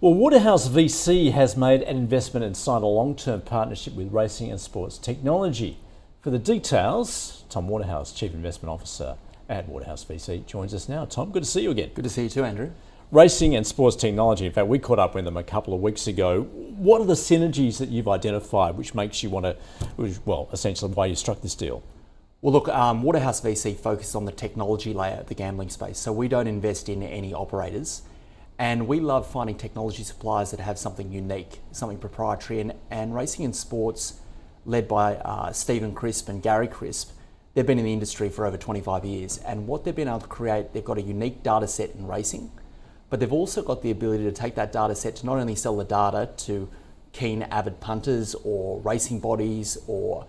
Well, Waterhouse VC has made an investment and signed a long-term partnership with Racing and Sports Technology. For the details, Tom Waterhouse, Chief Investment Officer at Waterhouse VC, joins us now. Tom, good to see you again. Good to see you too, Andrew. Racing and Sports Technology, in fact, we caught up with them a couple of weeks ago. What are the synergies that you've identified which makes you want to, well, essentially why you struck this deal? Well, look, Waterhouse VC focuses on the technology layer of the gambling space, so we don't invest in any operators. And we love finding technology suppliers that have something unique, something proprietary. And Racing and Sports, led by Stephen Crisp and Gary Crisp, they've been in the industry for over 25 years. And what they've been able to create, they've got a unique data set in racing, but they've also got the ability to take that data set to not only sell the data to keen avid punters or racing bodies or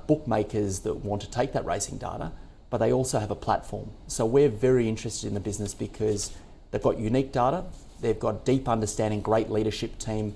bookmakers that want to take that racing data, but they also have a platform. So we're very interested in the business because they've got unique data, they've got deep understanding, great leadership team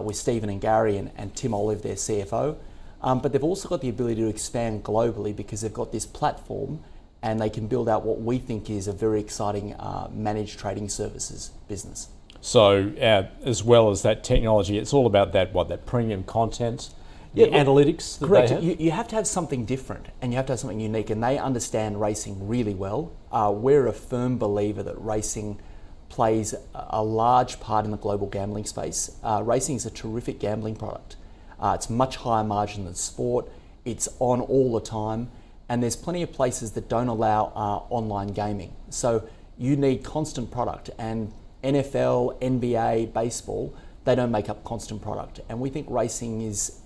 with Stephen and Gary and Tim Olive, their CFO. But they've also got the ability to expand globally because they've got this platform and they can build out what we think is a very exciting managed trading services business. So as well as that technology, it's all about that premium content, analytics that correct. they have? You have to have something different and you have to have something unique, and they understand racing really well. We're a firm believer that racing plays a large part in the global gambling space. Racing is a terrific gambling product. It's much higher margin than sport. It's on all the time, and there's plenty of places that don't allow online gaming. So you need constant product, and NFL, NBA, baseball, they don't make up constant product. And we think racing is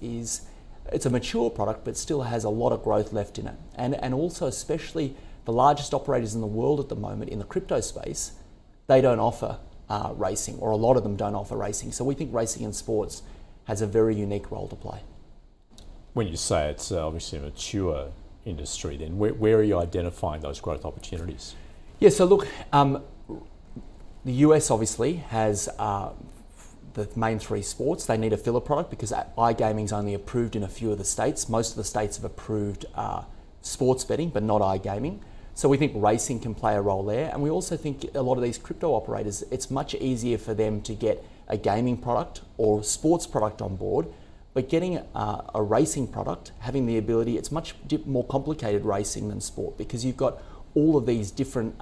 it's a mature product, but still has a lot of growth left in it. And also, especially the largest operators in the world at the moment in the crypto space, they don't offer racing, or a lot of them don't offer racing. So we think Racing and Sports has a very unique role to play. When you say it's obviously a mature industry, then where are you identifying those growth opportunities? Yeah, so look, the US obviously has the main three sports. They need a filler product because iGaming is only approved in a few of the states. Most of the states have approved sports betting, but not iGaming. So we think racing can play a role there. And we also think a lot of these crypto operators, it's much easier for them to get a gaming product or sports product on board, but getting a racing product, having the ability, it's much more complicated racing than sport because you've got all of these different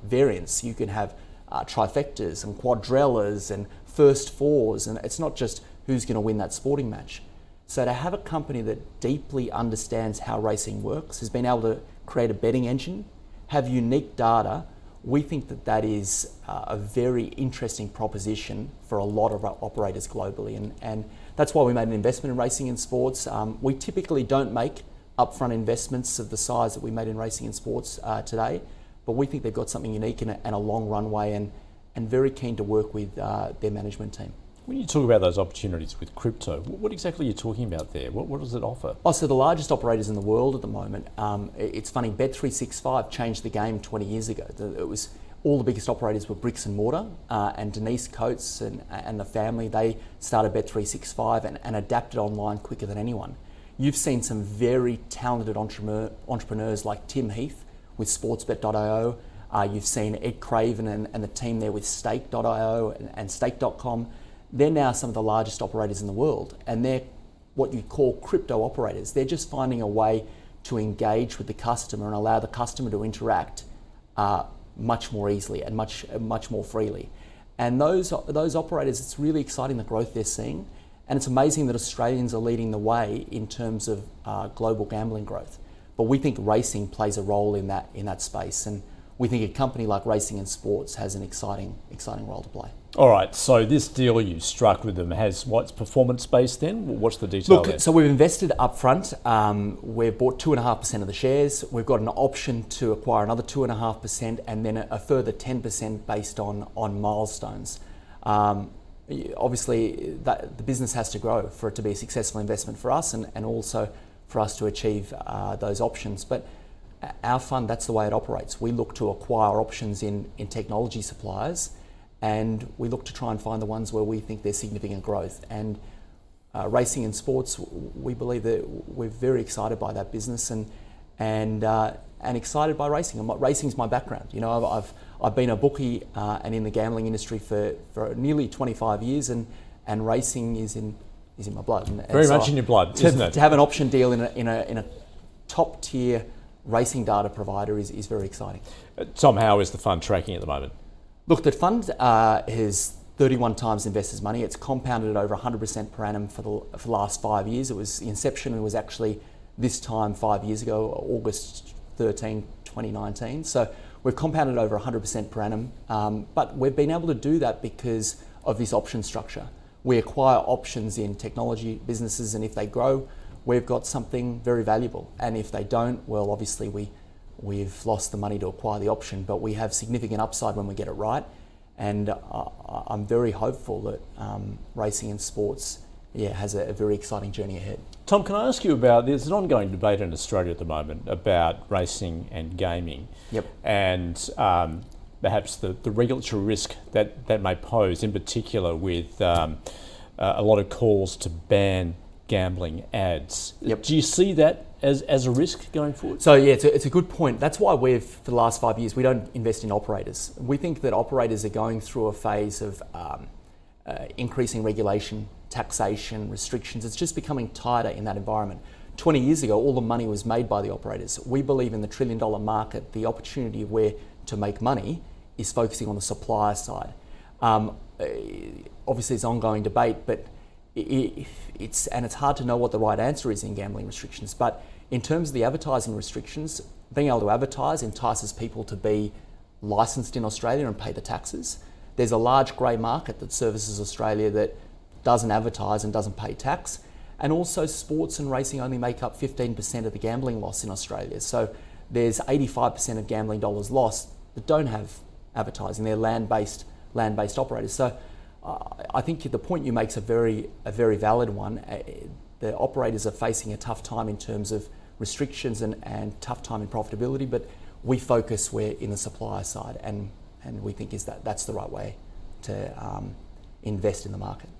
variants. You can have trifectas and quadrellas and first fours, and it's not just who's going to win that sporting match. So to have a company that deeply understands how racing works, has been able to create a betting engine, have unique data, we think that that is a very interesting proposition for a lot of our operators globally. And that's why we made an investment in Racing and Sports. We typically don't make upfront investments of the size that we made in Racing and Sports today, but we think they've got something unique and a long runway, and very keen to work with their management team. When you talk about those opportunities with crypto, what exactly are you talking about there? What does it offer? Oh, so the largest operators in the world at the moment, it's funny, Bet365 changed the game 20 years ago. It was all the biggest operators were bricks and mortar, and Denise Coates and the family, they started Bet365 and adapted online quicker than anyone. You've seen some very talented entrepreneurs like Tim Heath with sportsbet.io. You've seen Ed Craven and the team there with stake.io and stake.com. They're now some of the largest operators in the world, and they're what you call crypto operators. They're just finding a way to engage with the customer and allow the customer to interact much more easily and much more freely. And those operators, it's really exciting the growth they're seeing, and it's amazing that Australians are leading the way in terms of global gambling growth. But we think racing plays a role in that space, and we think a company like Racing and Sports has an exciting role to play. All right, so this deal you struck with them has what's performance-based then? What's the detail there? So we've invested up front. We've bought 2.5% of the shares. We've got an option to acquire another 2.5% and then a further 10% based on milestones. Obviously, the business has to grow for it to be a successful investment for us and also for us to achieve those options. But our fund, that's the way it operates. We look to acquire options in technology suppliers, and we look to try and find the ones where we think there's significant growth. And Racing and Sports, we believe that we're very excited by that business, and and excited by racing. Racing's my background. You know, I've been a bookie and in the gambling industry for nearly 25 years, and racing is in my blood. And Very much in your blood, isn't it? To have an option deal in a top tier racing data provider is very exciting. Tom, how is the fund tracking at the moment? Look, the fund is 31 times investors' money. It's compounded at over 100% per annum for the last 5 years. It was the inception was actually this time 5 years ago, August 13, 2019. So we've compounded over 100% per annum, but we've been able to do that because of this option structure. We acquire options in technology businesses, and if they grow, we've got something very valuable. And if they don't, well, obviously we've lost the money to acquire the option, but we have significant upside when we get it right. And I'm very hopeful that racing and sports has a very exciting journey ahead. Tom, can I ask you about, there's an ongoing debate in Australia at the moment about racing and gaming. Yep. And perhaps the regulatory risk that may pose, in particular with a lot of calls to ban gambling ads. Yep. Do you see that as a risk going forward? So yeah, it's a good point. That's why for the last 5 years, we don't invest in operators. We think that operators are going through a phase of increasing regulation, taxation, restrictions. It's just becoming tighter in that environment. 20 years ago, all the money was made by the operators. We believe in the $1 trillion market, the opportunity where to make money is focusing on the supplier side. Obviously, it's ongoing debate, but it's hard to know what the right answer is in gambling restrictions. But in terms of the advertising restrictions, being able to advertise entices people to be licensed in Australia and pay the taxes. There's a large grey market that services Australia that doesn't advertise and doesn't pay tax. And also sports and racing only make up 15% of the gambling loss in Australia. So there's 85% of gambling dollars lost that don't have advertising. They're land-based operators. So I think the point you make is a very valid one. The operators are facing a tough time in terms of restrictions and tough time in profitability, but we focus in the supplier side, and we think that's the right way to invest in the market.